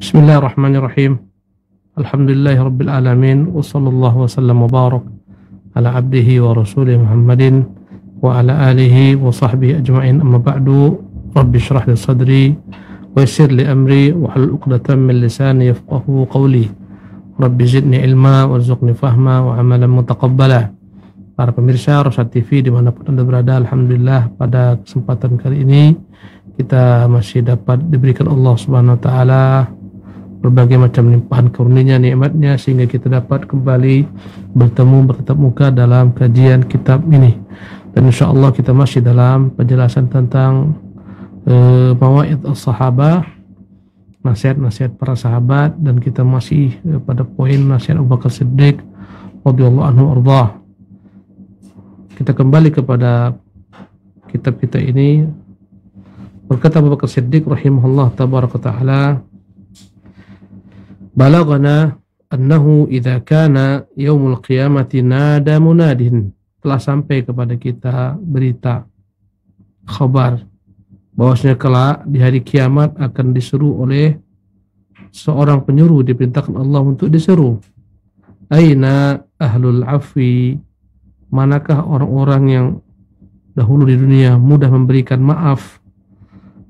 Bismillahirrahmanirrahim. Alhamdulillahirabbil alamin wa sallallahu wasallam wa barak ala abdihi wa rasulih Muhammadin wa ala alihi wa sahbihi ajma'in. Amma ba'du. Rabbi shrah li sadri wa yassir li amri wa hlul 'uqdatam min lisani yafqahu qawli. Rabbi zidni ilma warzuqni fahma wa amalan mutaqabbala. Para pemirsa Rosyad TV dimanapun Anda berada, alhamdulillah pada kesempatan kali ini kita masih dapat diberikan Allah Subhanahu wa taala berbagai macam limpahan karunia nikmatnya sehingga kita dapat kembali bertatap muka dalam kajian kitab ini. Dan insyaallah kita masih dalam penjelasan tentang mawaid as-sahabah, nasihat-nasihat para sahabat, dan kita masih pada poin nasihat Abu Bakar Siddiq radhiyallahu anhu arda. Kita kembali kepada kitab kita ini. Berkata Abu Bakar Siddiq rahimahullah tabaraka taala, balagana annahu idza kana yaumul qiyamati nada munadin, telah sampai kepada kita berita kabar bahwasanya kelak di hari kiamat akan diseru oleh seorang penyuruh, diperintahkan Allah untuk diseru. Aina ahlul afwi, manakah orang-orang yang dahulu di dunia mudah memberikan maaf?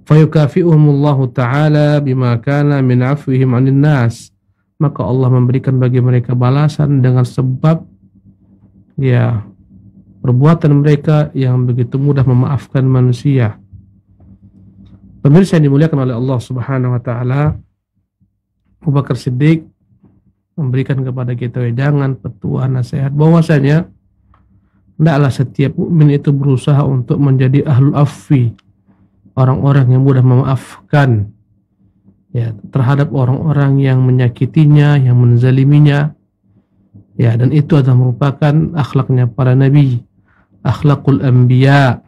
Fayukafi'uhumullahu ta'ala bima kana min afwihim 'anil nas, maka Allah memberikan bagi mereka balasan dengan sebab perbuatan mereka yang begitu mudah memaafkan manusia. Pemirsa yang dimuliakan oleh Allah Subhanahu wa taala, Abu Bakar Siddiq memberikan kepada kita wejangan, petuah, nasihat bahwasanya hendaklah setiap mukmin itu berusaha untuk menjadi ahlul afwi, orang-orang yang mudah memaafkan terhadap orang-orang yang menyakitinya, yang menzaliminya. Dan itu adalah merupakan akhlaknya para nabi, akhlakul anbiya.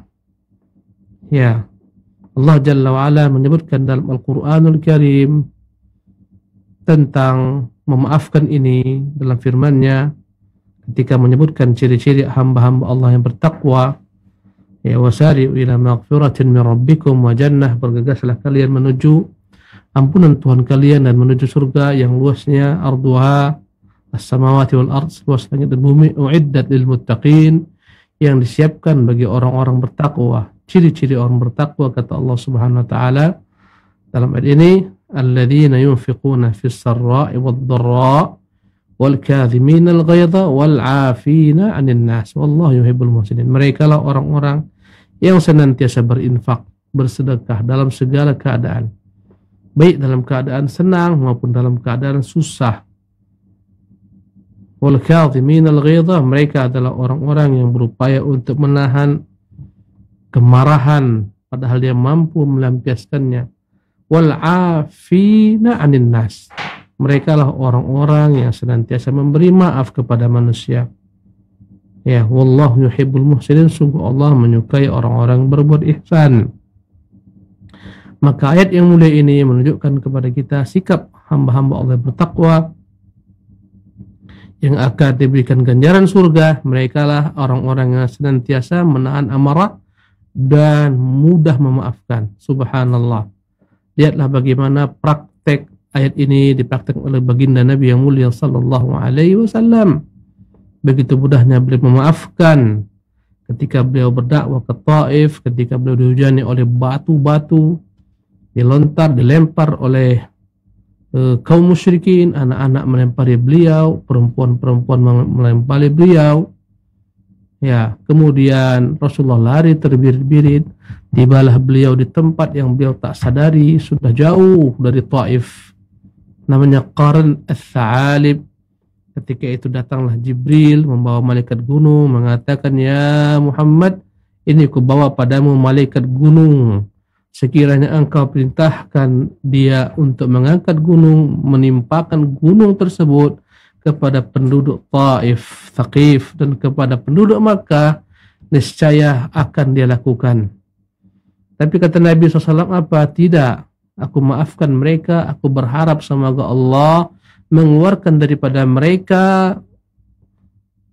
Allah Jalla wa'ala menyebutkan dalam Al-Quranul Karim tentang memaafkan ini dalam firman-Nya ketika menyebutkan ciri-ciri hamba-hamba Allah yang bertakwa. Wasari'u ila maghfiratin min rabbikum wa jannah, bergegaslah kalian menuju ampunan Tuhan kalian dan menuju surga yang luasnya arduha as-samawati wal ard, luas langit dan bumi, uiddat lil muttaqin, yang disiapkan bagi orang-orang bertakwa. Ciri-ciri orang bertakwa kata Allah Subhanahu wa taala dalam ayat ini, alladzina yunfiquna fis sarra'i wad dharra wal kadhimina al ghaidha wal 'afina 'anil nas wallahu yuhibbul muhsinin. Mereka lah orang-orang yang senantiasa berinfak, bersedekah dalam segala keadaan, baik dalam keadaan senang maupun dalam keadaan susah. Wal kadhimin al ghaidha, mereka adalah orang-orang yang berupaya untuk menahan kemarahan padahal dia mampu melampiaskannya. Wal 'afina 'anil nas, mereka lah orang-orang yang senantiasa memberi maaf kepada manusia. Wallahu yuhibbul muhsinin, sungguh Allah menyukai orang-orang berbuat ihsan. Maka ayat yang mulia ini menunjukkan kepada kita sikap hamba-hamba Allah bertakwa yang akan diberikan ganjaran surga. Mereka lah orang-orang yang senantiasa menahan amarah dan mudah memaafkan. Subhanallah. Lihatlah bagaimana praktek ayat ini dipraktekkan oleh baginda Nabi yang mulia sallallahu alaihi wasallam. Begitu mudahnya beliau memaafkan ketika beliau berdakwah ke Taif, ketika beliau dihujani oleh batu-batu, dilempar oleh kaum musyrikin, anak-anak melempari beliau, perempuan-perempuan melempari beliau. Kemudian Rasulullah lari terbirit-birit, tibalah beliau di tempat yang beliau tak sadari sudah jauh dari Taif, namanya Qarn Ats-Tsa'alib. Ketika itu datanglah Jibril membawa malaikat gunung, mengatakan, ya Muhammad, ini kubawa padamu malaikat gunung. Sekiranya engkau perintahkan dia untuk mengangkat gunung, menimpakan gunung tersebut kepada penduduk Taif, Thaqif, dan kepada penduduk Makkah, niscaya akan dia lakukan. Tapi kata Nabi SAW, apa? Tidak, aku maafkan mereka, aku berharap semoga Allah mengeluarkan daripada mereka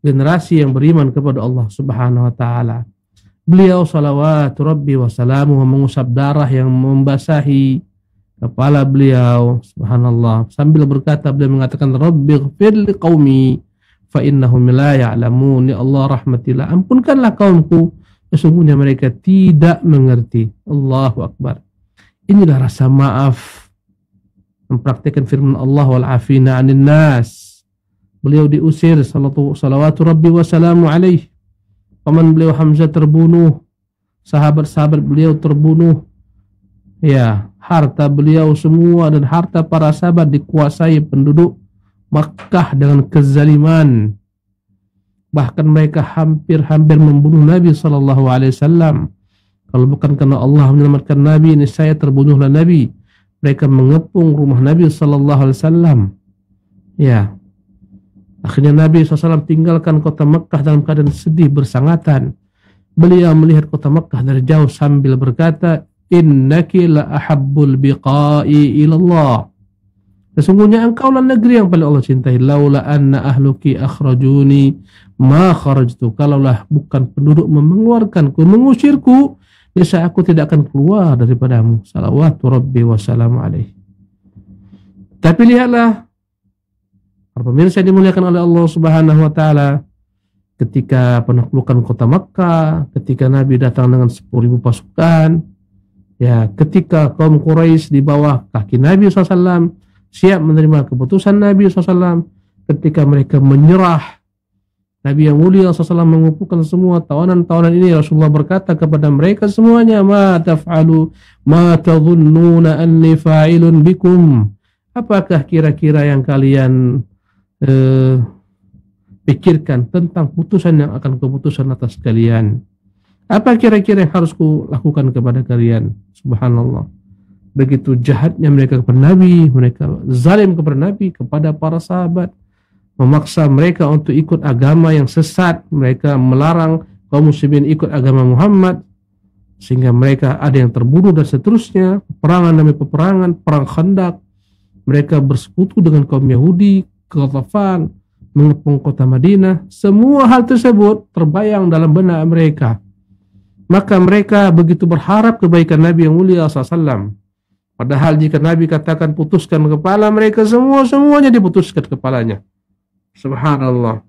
generasi yang beriman kepada Allah Subhanahu wa taala. Beliau salawatu rabbi wa salamuhu mengusap darah yang membasahi kepala beliau, subhanallah, sambil berkata beliau mengatakan, Rabbighfir liqaumi fa innahum la ya'lamun. Ya Allah, rahmatilah, ampunkanlah kaumku, sesungguhnya mereka tidak mengerti. Allahu akbar. Inilah rasa maaf, mempraktikkan firman Allah, wal afina 'anil nas. Beliau diusir, salawatu rabbi wa salamu alaihi. Paman beliau Hamzah terbunuh, sahabat-sahabat beliau terbunuh. Ya, harta beliau semua dan harta para sahabat dikuasai penduduk Makkah dengan kezaliman. Bahkan mereka hampir-hampir membunuh Nabi SAW. Kalau bukan karena Allah menyelamatkan Nabi, niscaya terbunuhlah Nabi. Mereka mengepung rumah Nabi SAW. Ya, akhirnya Nabi SAW tinggalkan kota Makkah dalam keadaan sedih bersangatan. Beliau melihat kota Makkah dari jauh sambil berkata, Innaki la ahabbul biqa'i ilallah. Sesungguhnya engkaulah negeri yang paling Allah cintai. Laula anna ahluki akhrajuni ma kharajtu. Kalaulah bukan penduduk mengeluarkanku, mengusirku, niscaya aku tidak akan keluar daripadamu. Salawatu rabbi wa salamu alaihi. Tapi lihatlah, para pemirsa yang dimuliakan oleh Allah Subhanahu wa taala, ketika penaklukan kota Makkah, ketika Nabi datang dengan 10.000 pasukan, ya, ketika kaum Quraisy di bawah kaki Nabi SAW siap menerima keputusan Nabi SAW, ketika mereka menyerah, Nabi yang mulia SAW mengumpulkan semua tawanan-tawanan ini. Rasulullah berkata kepada mereka semuanya, ma taf'alu ma tadhunnuna anni fa'ilun bikum. Apakah kira-kira yang kalian pikirkan tentang putusan yang akan keputusan atas kalian? Apa kira-kira yang harus kulakukan kepada kalian? Subhanallah. Begitu jahatnya mereka kepada Nabi, mereka zalim kepada Nabi, kepada para sahabat, memaksa mereka untuk ikut agama yang sesat. Mereka melarang kaum muslimin ikut agama Muhammad, sehingga mereka ada yang terbunuh dan seterusnya. Peperangan demi peperangan, perang Khandaq. Mereka bersekutu dengan kaum Yahudi, Ghatafan, mengepung kota Madinah. Semua hal tersebut terbayang dalam benak mereka. Maka mereka begitu berharap kebaikan Nabi yang mulia SAW. Padahal jika Nabi katakan putuskan kepala, mereka semuanya diputuskan kepalanya. Subhanallah.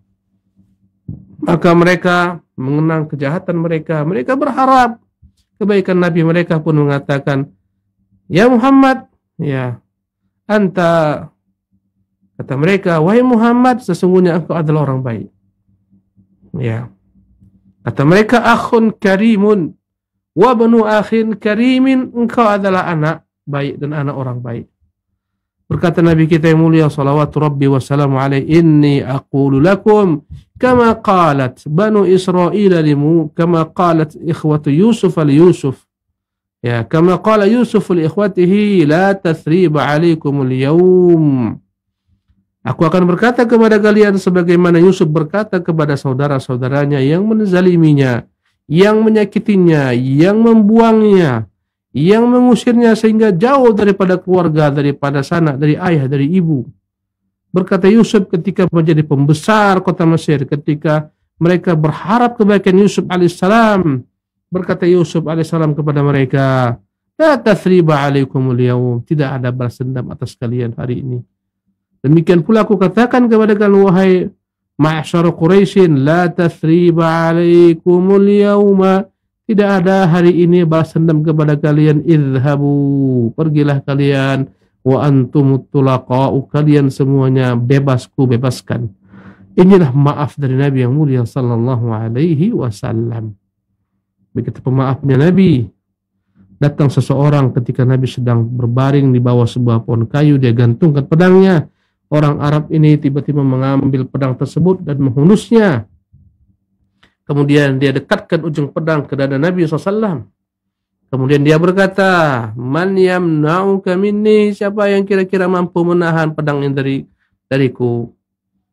Maka mereka mengenang kejahatan mereka. Mereka berharap kebaikan Nabi. Mereka pun mengatakan, ya Muhammad, ya anta, kata mereka, wahai Muhammad, sesungguhnya engkau adalah orang baik. Ya, kata mereka, akhun karimun wa banu akhin karimin, engkau adalah anak baik dan anak orang baik. Berkata Nabi kita yang mulia salawatu rabbi wassalamu alaihi, inni aqulu lakum kama qalat banu Israel limu, kama qalat ikhwatu Yusuf li Yusuf, ya kama qala Yusuf li ikhwatihi la tathriba alaikumul yawm. Aku akan berkata kepada kalian sebagaimana Yusuf berkata kepada saudara-saudaranya yang menzaliminya, yang menyakitinya, yang membuangnya, yang mengusirnya sehingga jauh daripada keluarga, daripada sanak, dari ayah, dari ibu. Berkata Yusuf ketika menjadi pembesar kota Mesir, ketika mereka berharap kebaikan Yusuf alaihissalam, berkata Yusuf alaihissalam kepada mereka, la tathriba alaikumul yawm, tidak ada balas dendam atas kalian hari ini. Demikian pula aku katakan kepada kalian, wahai ma'syar Quraisyin, la tathriba alaikumul yawma, tidak ada hari ini balas dendam kepada kalian. Idhabu, pergilah kalian, wa antumut tulaqa'u, kalian semuanya bebasku bebaskan. Inilah maaf dari Nabi yang mulia sallallahu alaihi wasallam. Begitu pemaafnya Nabi. Datang seseorang ketika Nabi sedang berbaring di bawah sebuah pohon kayu, dia gantungkan pedangnya. Orang Arab ini tiba-tiba mengambil pedang tersebut dan menghunusnya. Kemudian dia dekatkan ujung pedang ke dada Nabi SAW. Kemudian dia berkata, man yamna'uka minni, siapa yang kira-kira mampu menahan pedang ini dariku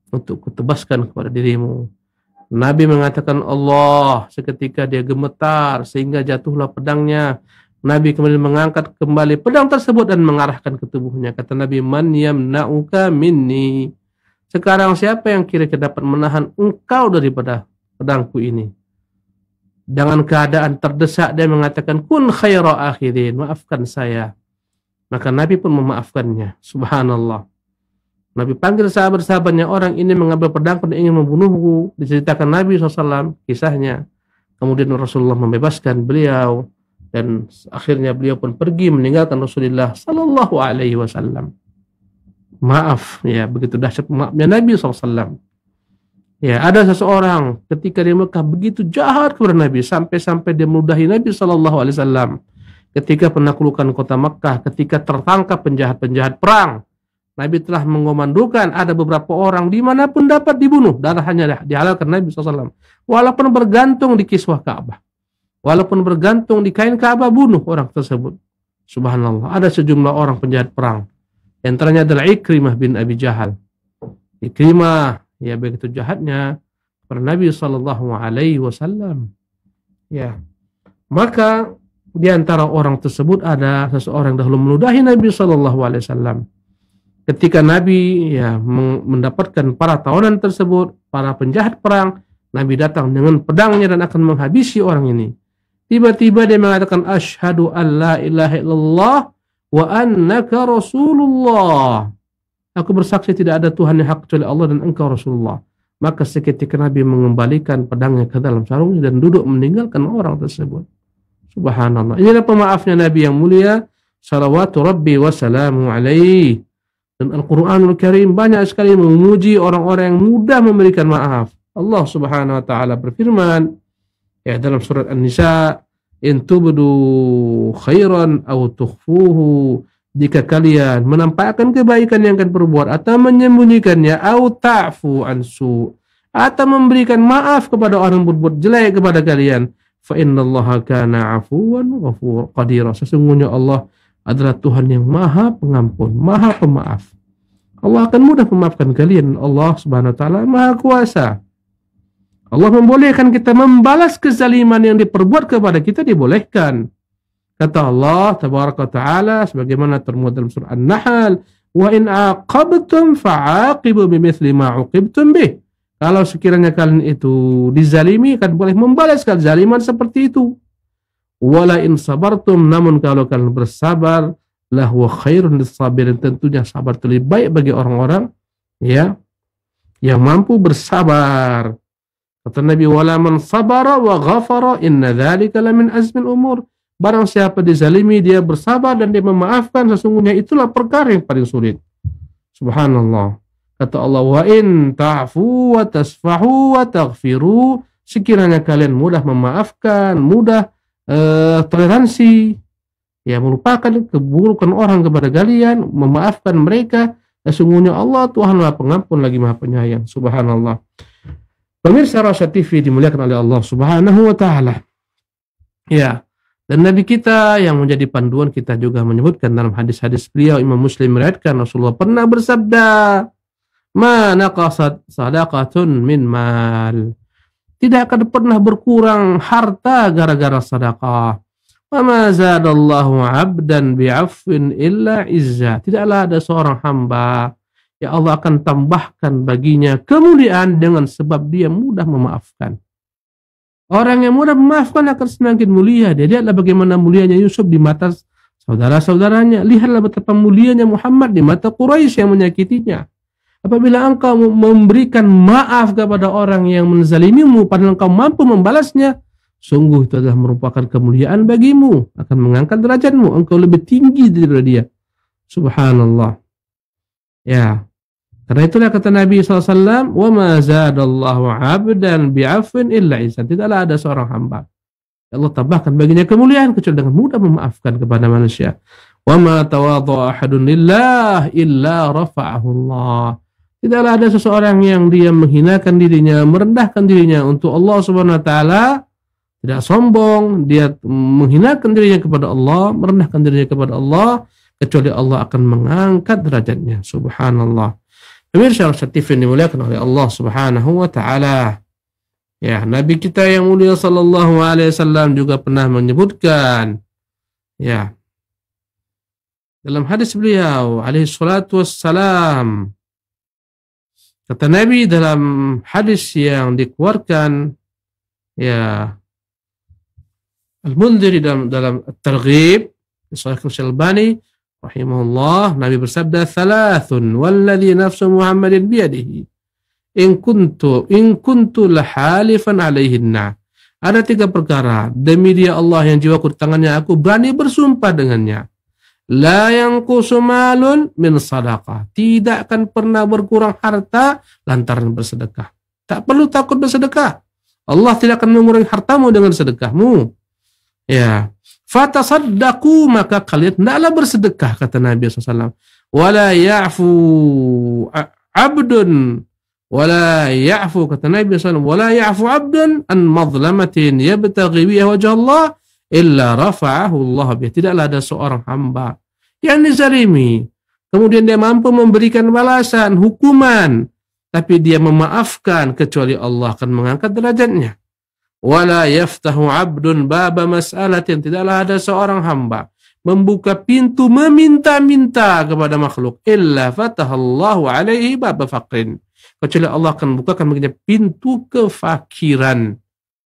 untuk kutebaskan kepada dirimu. Nabi mengatakan Allah. Seketika dia gemetar sehingga jatuhlah pedangnya. Nabi kemudian mengangkat kembali pedang tersebut dan mengarahkan ke tubuhnya. Kata Nabi, man yamna'uka minni, sekarang siapa yang kira-kira dapat menahan engkau daripada pedangku ini. Dengan keadaan terdesak dia mengatakan, kun khaira akhirin, maafkan saya. Maka Nabi pun memaafkannya. Subhanallah. Nabi panggil sahabat-sahabatnya, orang ini mengambil pedang dan ingin membunuhku. Diceritakan Nabi SAW kisahnya. Kemudian Rasulullah membebaskan beliau. Dan akhirnya beliau pun pergi meninggalkan Rasulullah Sallallahu Alaihi Wasallam. Maaf, ya, begitu dahsyat maafnya Nabi SAW. Ya, ada seseorang ketika di Mekah begitu jahat kepada Nabi, sampai-sampai dia meludahi Nabi Sallallahu Alaihi Wasallam. Ketika penaklukan kota Mekah, ketika tertangkap penjahat-penjahat perang, Nabi telah mengomandukan ada beberapa orang dimanapun dapat dibunuh, darahnya dihalalkan Nabi SAW. Walaupun bergantung di kiswah Ka'bah, walaupun bergantung di kain Ka'bah, bunuh orang tersebut. Subhanallah. Ada sejumlah orang penjahat perang. Yang antaranya adalah Ikrimah bin Abi Jahal. Ikrimah, ya, begitu jahatnya kepada Nabi SAW. Ya, maka di antara orang tersebut ada seseorang dahulu meludahi Nabi SAW. Ketika Nabi, ya, mendapatkan para tawanan tersebut, para penjahat perang, Nabi datang dengan pedangnya dan akan menghabisi orang ini. Tiba-tiba dia mengatakan, Asyhadu an la ilaha illallah wa annaka Rasulullah. Aku bersaksi tidak ada Tuhan yang hak kecuali Allah dan engkau Rasulullah. Maka seketika Nabi mengembalikan pedangnya ke dalam sarungnya dan duduk meninggalkan orang tersebut. Subhanallah. Inilah pemaafnya Nabi yang mulia, salawatu rabbi wa salamu alaihi. Dan Al-Quranul Karim banyak sekali memuji orang-orang yang mudah memberikan maaf. Allah Subhanahu wa taala berfirman, ya, dalam surat An-Nisa, in tubdu khairan aw tukhfuhu, jika kalian menampakkan kebaikan yang akan berbuat atau menyembunyikannya, aw ta'fu ansu, atau memberikan maaf kepada orang yang berbuat jelek kepada kalian, fa innallaha kana 'afuwan ghafur qadira. Sesungguhnya Allah adalah Tuhan yang maha pengampun, maha pemaaf. Allah akan mudah memaafkan kalian. Allah Subhanahu wa taala maha kuasa. Allah membolehkan kita membalas kezaliman yang diperbuat kepada kita, dibolehkan. Kata Allah tabaraka taala sebagaimana termuat dalam surah An-Nahl, wa in aqabtum fa'aqibu bimithli ma 'uqibtum bih. Kalau sekiranya kalian itu dizalimi, kalian boleh membalas kezaliman seperti itu. Wala in sabartum, namun kalau kalian bersabar, lahu khairun lis-sabirin, tentunya sabar itu lebih baik bagi orang-orang, ya, yang mampu bersabar. Kata Nabi, wala man sabara wa ghafara inna dzalika lamin azmil umur. Barang siapa dizalimi dia bersabar dan dia memaafkan, sesungguhnya itulah perkara yang paling sulit. Subhanallah. Kata Allah, wa in ta'fu wa tasfahu wa taghfiru, sekiranya kalian mudah memaafkan, mudah toleransi, ya, melupakan keburukan orang kepada kalian, memaafkan mereka, sesungguhnya Allah Tuhan Maha Pengampun lagi Maha Penyayang. Subhanallah. Pemirsa Rasyad TV dimuliakan oleh Allah Subhanahu wa taala. Ya, dan Nabi kita yang menjadi panduan kita juga menyebutkan dalam hadis-hadis beliau, Imam Muslim meriwayatkan, Rasulullah pernah bersabda, "Ma naqasat sadaqatun min mal." Tidak akan pernah berkurang harta gara-gara sedekah. Wa ma zadallahu 'abdan bi'afwin illa izza. Tidaklah ada seorang hamba, ya, Allah akan tambahkan baginya kemuliaan dengan sebab dia mudah memaafkan. Orang yang mudah memaafkan akan semakin mulia. Dia lihatlah bagaimana mulianya Yusuf di mata saudara-saudaranya. Lihatlah betapa mulianya Muhammad di mata Quraisy yang menyakitinya. Apabila engkau memberikan maaf kepada orang yang menzalimimu, padahal engkau mampu membalasnya, sungguh itu adalah merupakan kemuliaan bagimu, akan mengangkat derajatmu, engkau lebih tinggi daripada dia. Subhanallah. Ya, karena itulah kata Nabi SAW, wa ma zadallahu 'abdan bi'afwin illa izan. Tidaklah ada seorang hamba, Allah tambahkan baginya kemuliaan kecuali dengan mudah memaafkan kepada manusia. Wa ma tawadha'a ahadun lillah illa rafa'ahu Allah. Tidaklah ada seseorang yang dia menghinakan dirinya, merendahkan dirinya untuk Allah Subhanahu wa taala, tidak sombong, dia menghinakan dirinya kepada Allah, merendahkan dirinya kepada Allah, kecuali Allah akan mengangkat derajatnya. Subhanallah. Pemirsa Rasyad TV dimuliakan oleh Allah Subhanahu wa taala. Ya, Nabi kita yang mulia sallallahu alaihi wasallam juga pernah menyebutkan, ya, dalam hadis beliau alaihi salatu wassalam, kata Nabi dalam hadis yang dikeluarkan, ya, Al-Mundhiri dalam At-Targhib, Sahih Al-Albani, rahimahullah, Nabi bersabda, "Thalathun walladhi nafsu Muhammadin biyadihi. In kuntu lahalifan alaihinna." Ada 3 perkara, demi dia Allah yang jiwaku di tangannya, aku berani bersumpah dengannya. La yanqusu malun min sadaqah. Tidak akan pernah berkurang harta lantaran bersedekah. Tak perlu takut bersedekah. Allah tidak akan mengurangi hartamu dengan sedekahmu. Ya. Fatasaddaqu, maka kalian hendaklah bersedekah, kata Nabi SAW. Wala ya'fu abdun. Wala ya'fu, kata Nabi SAW. Wala ya'fu abdun an madlamatin yabtaghi biha wajah Allah illa rafa'ahu Allah bih. Tidaklah ada seorang hamba yang dizalimi, kemudian dia mampu memberikan balasan, hukuman, tapi dia memaafkan, kecuali Allah akan mengangkat derajatnya. Wala yaftahu abdun baba mas'alatin. Tidaklah ada seorang hamba membuka pintu meminta-minta kepada makhluk illa fatahallahu alaihi baba faqrin. Kecuali Allah akan bukakan baginya pintu kefakiran.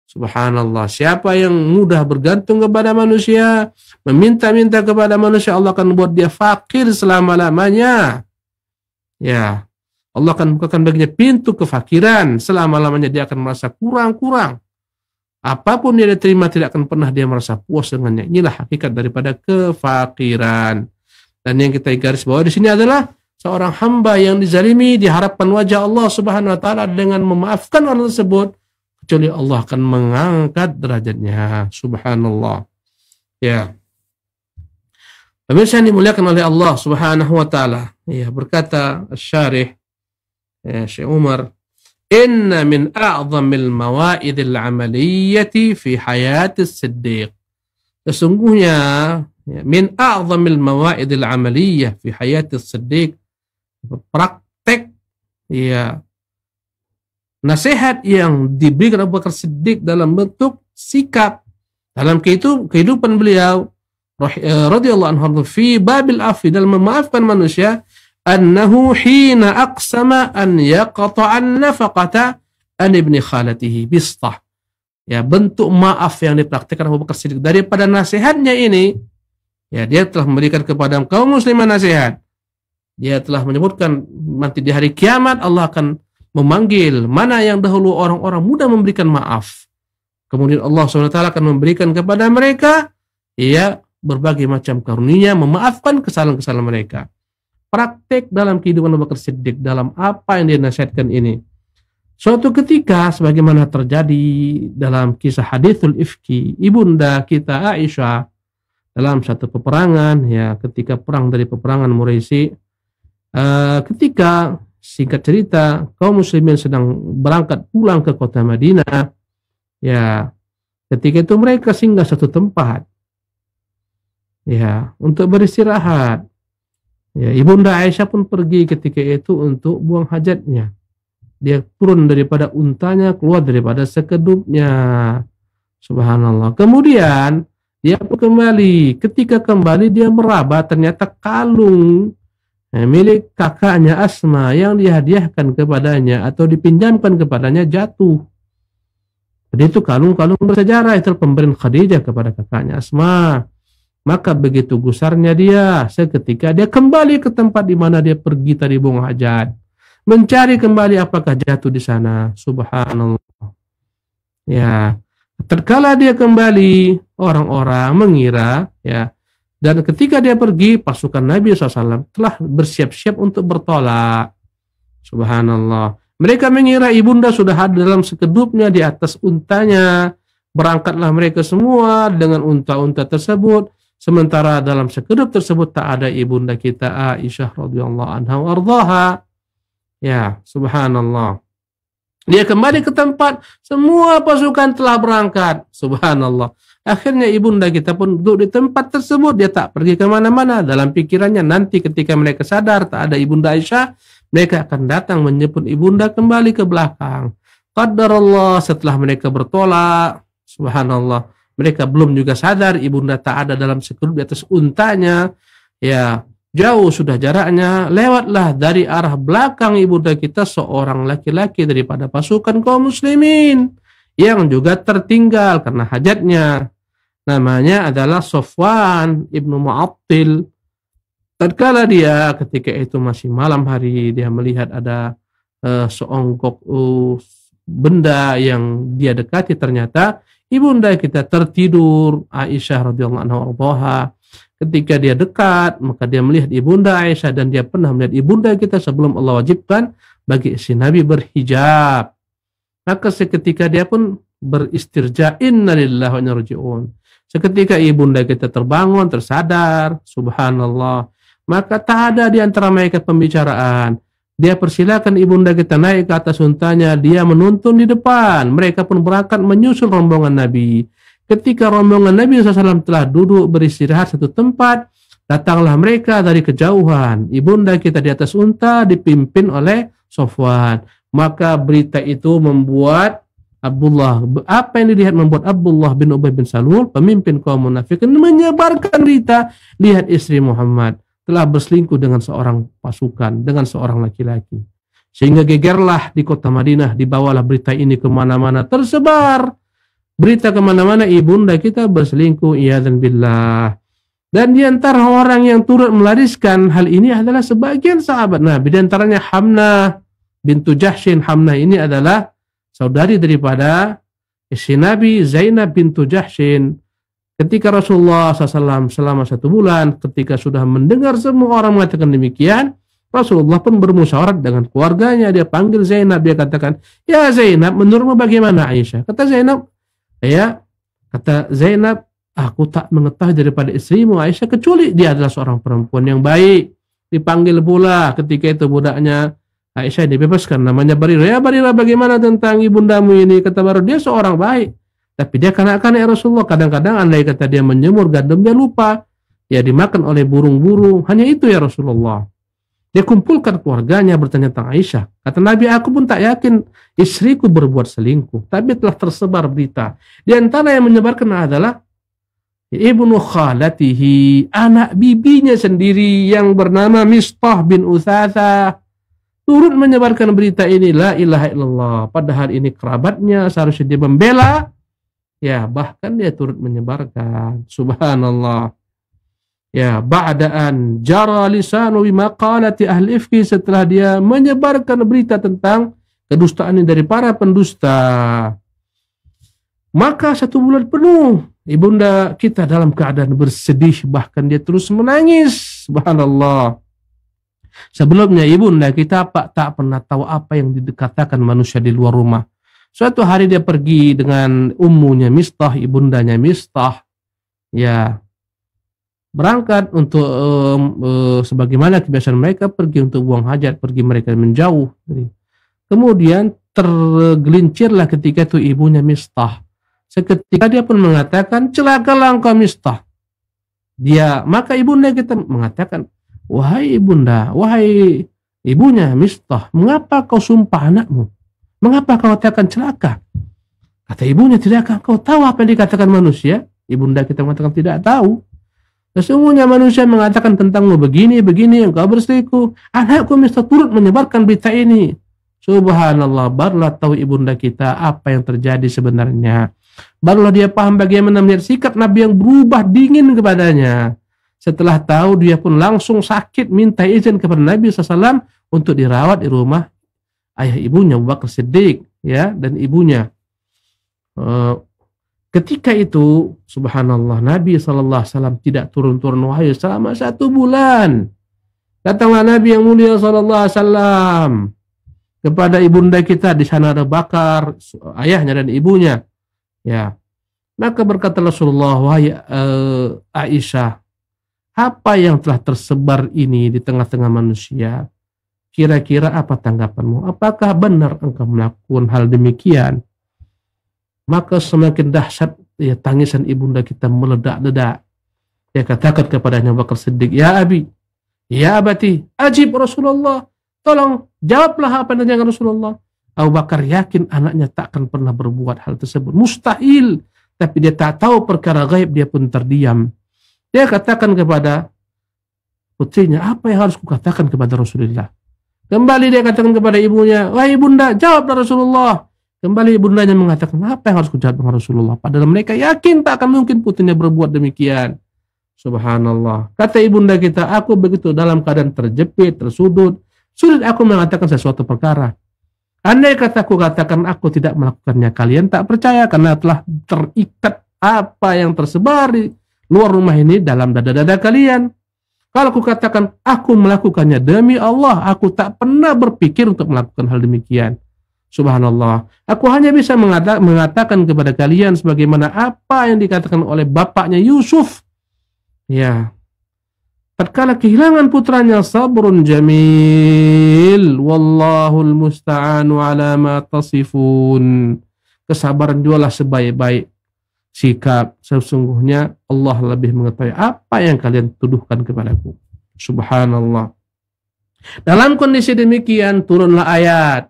Subhanallah. Siapa yang mudah bergantung kepada manusia, meminta-minta kepada manusia, Allah akan buat dia fakir selama-lamanya. Ya. Allah akan bukakan baginya pintu kefakiran. Selama-lamanya dia akan merasa kurang-kurang. Apapun yang dia terima tidak akan pernah dia merasa puas dengannya. Inilah hakikat daripada kefakiran. Dan yang kita garis bawah di sini adalah seorang hamba yang dizalimi diharapkan wajah Allah Subhanahu wa taala dengan memaafkan orang tersebut, kecuali Allah akan mengangkat derajatnya. Subhanallah. Ya. Pemirsa yang dimuliakan oleh Allah Subhanahu wa taala. Ya, berkata Syarih Syekh Umar, "Inna min a'zamil mawa'idil 'amaliyyati fi hayatis siddiq." Sesungguhnya min a'zamil mawa'idil 'amaliyyah fi hayatis siddiq, praktek ya nasihat yang diberikan Abu Bakar Siddiq dalam bentuk sikap dalam kehidupan beliau radhiyallahu anhu fi babil afi, dalam memaafkan manusia, annahu hina aqsama an yaqta'an nafaqata an ibni khalatihi bistah. Ya, bentuk maaf yang dipraktikkan Abu Bakar Siddiq daripada nasihatnya ini, ya, dia telah memberikan kepada kaum muslimin nasihat. Dia telah menyebutkan nanti di hari kiamat Allah akan memanggil mana yang dahulu orang-orang mudah memberikan maaf. Kemudian Allah SWT akan memberikan kepada mereka ya berbagai macam karunia, memaafkan kesalahan-kesalahan mereka. Praktek dalam kehidupan Abu Bakar Siddiq dalam apa yang dia nasihatkan ini. Suatu ketika sebagaimana terjadi dalam kisah hadithul ifki, ibunda kita Aisyah dalam satu peperangan, ya, ketika perang dari peperangan Muraisi, ketika singkat cerita kaum muslimin sedang berangkat pulang ke kota Madinah, ya, ketika itu mereka singgah satu tempat, ya, untuk beristirahat. Ya, ibunda Aisyah pun pergi ketika itu untuk buang hajatnya. Dia turun daripada untanya, keluar daripada sekedupnya. Subhanallah. Kemudian dia pun kembali. Ketika kembali dia meraba, ternyata kalung milik kakaknya Asma yang dihadiahkan kepadanya atau dipinjamkan kepadanya jatuh. Jadi itu kalung-kalung bersejarah, itu pemberian Khadijah kepada kakaknya Asma. Maka begitu gusarnya dia, seketika dia kembali ke tempat di mana dia pergi tadi buang hajat, mencari kembali apakah jatuh di sana. Subhanallah. Ya, terkala dia kembali, orang-orang mengira, ya, dan ketika dia pergi, pasukan Nabi SAW telah bersiap-siap untuk bertolak. Subhanallah. Mereka mengira ibunda sudah ada dalam sekedupnya di atas untanya. Berangkatlah mereka semua dengan unta-unta tersebut. Sementara dalam sekedup tersebut tak ada ibunda kita Aisyah radhiyallahu anha wa ardhaha. Ya, subhanallah. Dia kembali ke tempat, semua pasukan telah berangkat. Subhanallah. Akhirnya ibunda kita pun duduk di tempat tersebut. Dia tak pergi kemana-mana. Dalam pikirannya nanti ketika mereka sadar tak ada ibunda Aisyah, mereka akan datang menjemput ibunda kembali ke belakang. Qadarullah, setelah mereka bertolak, subhanallah, mereka belum juga sadar ibunda tak ada dalam sekedup di atas untanya. Ya, jauh sudah jaraknya. Lewatlah dari arah belakang ibunda kita seorang laki-laki daripada pasukan kaum muslimin yang juga tertinggal karena hajatnya. Namanya adalah Sofwan ibnu Mu'attil. Tatkala dia ketika itu masih malam hari, dia melihat ada seonggok benda yang dia dekati, ternyata ibunda kita tertidur, Aisyah radhiyallahu anha. Ketika dia dekat, maka dia melihat ibunda Aisyah, dan dia pernah melihat ibunda kita sebelum Allah wajibkan bagi si Nabi berhijab. Maka seketika dia pun beristirja, innalillahi wa inna ilaihi raji'un. Seketika ibunda kita terbangun, tersadar, subhanallah. Maka tak ada di antara mereka pembicaraan. Dia persilakan ibunda kita naik ke atas untanya, dia menuntun di depan. Mereka pun berangkat menyusul rombongan Nabi. Ketika rombongan Nabi SAW telah duduk beristirahat satu tempat, datanglah mereka dari kejauhan. Ibunda kita di atas unta dipimpin oleh Sofwan. Maka berita itu membuat Abdullah, apa yang dilihat membuat Abdullah bin Ubay bin Salul, pemimpin kaum munafikin, menyebarkan berita, lihat istri Muhammad telah berselingkuh dengan seorang pasukan, dengan seorang laki-laki. Sehingga gegerlah di kota Madinah, dibawalah berita ini kemana-mana, tersebar berita kemana-mana, ibunda kita berselingkuh, iyadzan billah. Dan di antara orang yang turut melariskan hal ini adalah sebagian sahabat Nabi, di antaranya Hamnah bintu Jahshin. Hamnah ini adalah saudari daripada istri Nabi Zainab bintu Jahshin. Ketika Rasulullah SAW selama 1 bulan, ketika sudah mendengar semua orang mengatakan demikian, Rasulullah pun bermusyawarah dengan keluarganya. Dia panggil Zainab, dia katakan, ya Zainab, menurutmu bagaimana Aisyah? Kata Zainab, aku tak mengetahui daripada istrimu Aisyah kecuali dia adalah seorang perempuan yang baik. Dipanggil pula ketika itu budaknya Aisyah dibebaskan, namanya Barirah. Ya Barirah, bagaimana tentang ibundamu ini? Kata Barirah, dia seorang baik, tapi dia kanak-kanak ya Rasulullah. Kadang-kadang andai kata dia menyemur gandum, dia lupa, ya dimakan oleh burung-burung. Hanya itu ya Rasulullah. Dia kumpulkan keluarganya bertanya tentang Aisyah. Kata Nabi, aku pun tak yakin istriku berbuat selingkuh, tapi telah tersebar berita. Di antara yang menyebarkan adalah ibnu khalatihi, anak bibinya sendiri yang bernama Mistah bin Utsatsa, turut menyebarkan berita ini, la ilaha illallah. Padahal ini kerabatnya, seharusnya dia membela, ya bahkan dia turut menyebarkan. Subhanallah. Ya, ba'daan jara lisanu bimaqalati ahli ifki, setelah dia menyebarkan berita tentang kedustaan ini dari para pendusta. Maka 1 bulan penuh ibunda kita dalam keadaan bersedih, bahkan dia terus menangis. Subhanallah. Sebelumnya ibunda kita tak pernah tahu apa yang dikatakan manusia di luar rumah. Suatu hari dia pergi dengan ummunya Mistah, ibundanya Mistah, ya berangkat untuk sebagaimana kebiasaan mereka, pergi untuk buang hajat, pergi mereka menjauh. Kemudian tergelincirlah ketika itu ibunya Mistah. Seketika dia pun mengatakan, celakalah engkau Mistah. Maka ibunda kita mengatakan, wahai ibunda, wahai ibunya Mistah, mengapa kau sumpah anakmu? Mengapa kau katakan celaka? Kata ibunya, tidakkah kau tahu apa yang dikatakan manusia? Ibunda kita mengatakan, tidak tahu. Sesungguhnya manusia mengatakan tentangmu begini, engkau berselingkuh. Anakku Mistah turut menyebarkan berita ini. Subhanallah, barulah tahu ibunda kita apa yang terjadi sebenarnya. Barulah dia paham bagaimana melihat sikap Nabi yang berubah dingin kepadanya. Setelah tahu, dia pun langsung sakit, minta izin kepada Nabi SAW untuk dirawat di rumah ayah ibunya Abu Bakar Siddiq, ya, dan ibunya. Ketika itu, subhanallah, Nabi SAW tidak turun-turun wahyu selama 1 bulan. Datanglah Nabi yang mulia SAW kepada ibunda kita, di sana ada Bakar, ayahnya dan ibunya. Ya, maka berkata Rasulullah, wahai Aisyah, apa yang telah tersebar ini di tengah-tengah manusia? Kira-kira apa tanggapanmu? Apakah benar engkau melakukan hal demikian? Maka semakin dahsyat ya tangisan ibunda kita meledak-ledak. Dia katakan kepadanya Abu Bakar Siddiq, ya Abi, ya Abati, ajib Rasulullah. Tolong jawablah apa yang dengan Rasulullah. Abu Bakar yakin anaknya tak akan pernah berbuat hal tersebut. Mustahil. Tapi dia tak tahu perkara gaib, dia pun terdiam. Dia katakan kepada putrinya, apa yang harus kukatakan kepada Rasulullah? Kembali dia katakan kepada ibunya, wahai ibunda, jawablah Rasulullah. Kembali ibundanya mengatakan, apa yang harus kujawab dengan Rasulullah? Padahal mereka yakin tak akan mungkin putrinya berbuat demikian. Subhanallah. Kata ibunda kita, aku begitu dalam keadaan terjepit, tersudut, sulit aku mengatakan sesuatu perkara. Andai kataku katakan aku tidak melakukannya, kalian tak percaya karena telah terikat apa yang tersebar di luar rumah ini dalam dada-dada kalian. Kalau aku katakan aku melakukannya, demi Allah, aku tak pernah berpikir untuk melakukan hal demikian. Subhanallah. Aku hanya bisa mengatakan kepada kalian sebagaimana apa yang dikatakan oleh bapaknya Yusuf. Ya. Tatkala kehilangan putranya, sabrun jamil, wallahul musta'anu ala ma tasifun. Kesabaran jualah sebaik-baik sikap. Sesungguhnya Allah lebih mengetahui apa yang kalian tuduhkan kepadaku. Subhanallah. Dalam kondisi demikian turunlah ayat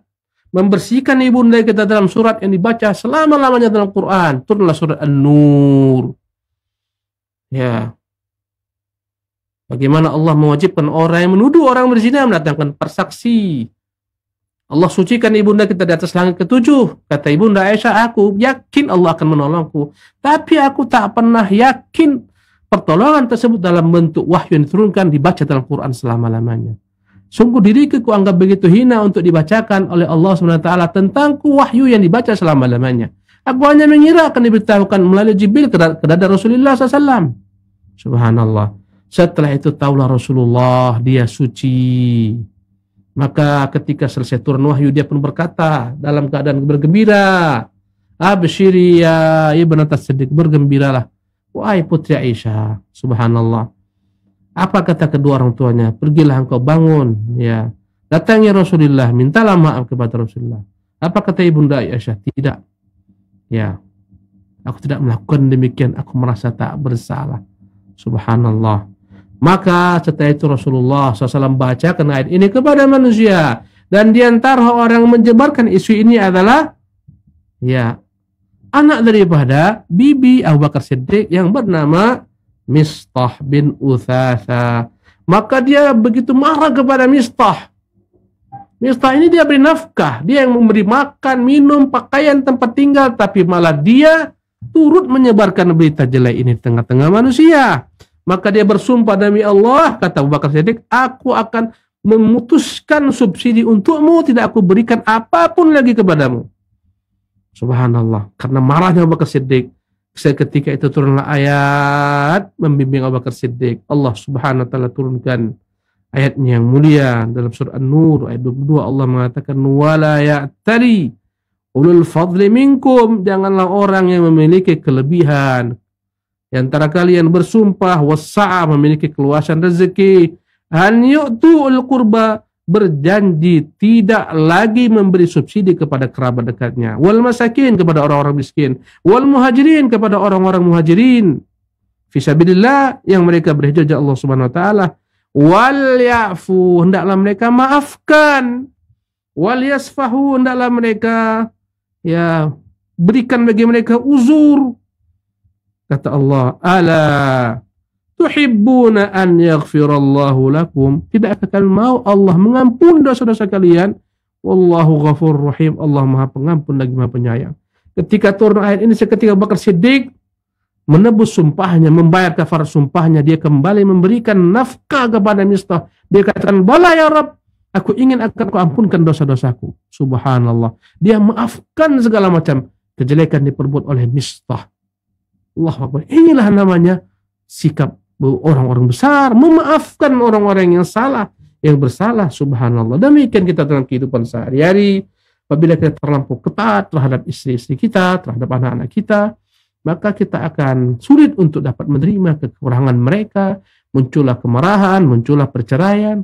membersihkan ibunda kita dalam surat yang dibaca selama-lamanya dalam Quran. Turunlah surat An-Nur. Ya. Bagaimana Allah mewajibkan orang yang menuduh orang berzina mendatangkan persaksi. Allah sucikan ibunda kita di atas langit ketujuh. Kata ibunda Aisyah, aku yakin Allah akan menolongku. Tapi aku tak pernah yakin pertolongan tersebut dalam bentuk wahyu yang diturunkan dibaca dalam Quran selama-lamanya. Sungguh diriku kuanggap begitu hina untuk dibacakan oleh Allah SWT tentangku wahyu yang dibaca selama-lamanya. Aku hanya mengira akan diberitahukan melalui Jibril ke dada Rasulullah SAW. Subhanallah. Setelah itu taulah Rasulullah dia suci. Maka ketika selesai turun wahyu dia pun berkata dalam keadaan bergembira, absyiri ya ibnata Siddiq, bergembiralah wahai putri Aisyah. Subhanallah. Apa kata kedua orang tuanya? Pergilah engkau bangun, ya. Datangi Rasulullah, mintalah maaf kepada Rasulullah. Apa kata ibunda Aisyah? Tidak. Ya. Aku tidak melakukan demikian, aku merasa tak bersalah. Subhanallah. Maka setelah itu Rasulullah SAW bacakan ayat ini kepada manusia. Dan di antara orang yang menyebarkan isu ini adalah ya anak daripada bibi Abu Bakar Siddiq yang bernama Mistah bin Utsatsa. Maka dia begitu marah kepada Mistah. Mistah ini dia beri nafkah, dia yang memberi makan, minum, pakaian, tempat tinggal, tapi malah dia turut menyebarkan berita jelek ini di tengah-tengah manusia. Maka dia bersumpah demi Allah, kata Abu Bakar Siddiq, aku akan memutuskan subsidi untukmu, tidak aku berikan apapun lagi kepadamu. Subhanallah. Karena marahnya Abu Bakar Siddiq, seketika itu turunlah ayat membimbing Abu Bakar Siddiq. Allah Subhanahu wa taala turunkan ayatnya yang mulia dalam surah An-Nur ayat 22. Allah mengatakan wala ya'tali ulul fadli minkum, janganlah orang yang memiliki kelebihan di antara kalian bersumpah wassa'a, memiliki keluasan rezeki, an yu'tul qurba, berjanji tidak lagi memberi subsidi kepada kerabat dekatnya, wal masakin, kepada orang-orang miskin, wal muhajirin, kepada orang-orang muhajirin fisabilillah yang mereka berhijrah ke Allah Subhanahu wa taala, wal ya'fu, hendaklah mereka maafkan, wal yasfahu, hendaklah mereka ya berikan bagi mereka uzur. Kata Allah, ala tuhibbuna an yaghfirallahu lakum, tidakkah kalian mau Allah mengampuni dosa-dosa kalian? Wallahu ghafurur rahim, Allah Maha Pengampun lagi Maha Penyayang. Ketika turun ayat ini, seketika Abu Bakar Siddiq menebus sumpahnya, membayar kafarat sumpahnya, dia kembali memberikan nafkah kepada Mistah. Dia katakan, bala ya Rabb, aku ingin akan kau ampunkan dosa-dosaku. Subhanallah. Dia maafkan segala macam kejelekan diperbuat oleh Mistah. Allah Akbar. Inilah namanya sikap orang-orang besar, memaafkan orang-orang yang salah, yang bersalah. Subhanallah. Demikian kita dalam kehidupan sehari-hari. Apabila kita terlampau ketat terhadap istri-istri kita, terhadap anak-anak kita, maka kita akan sulit untuk dapat menerima kekurangan mereka. Muncullah kemarahan, muncullah perceraian.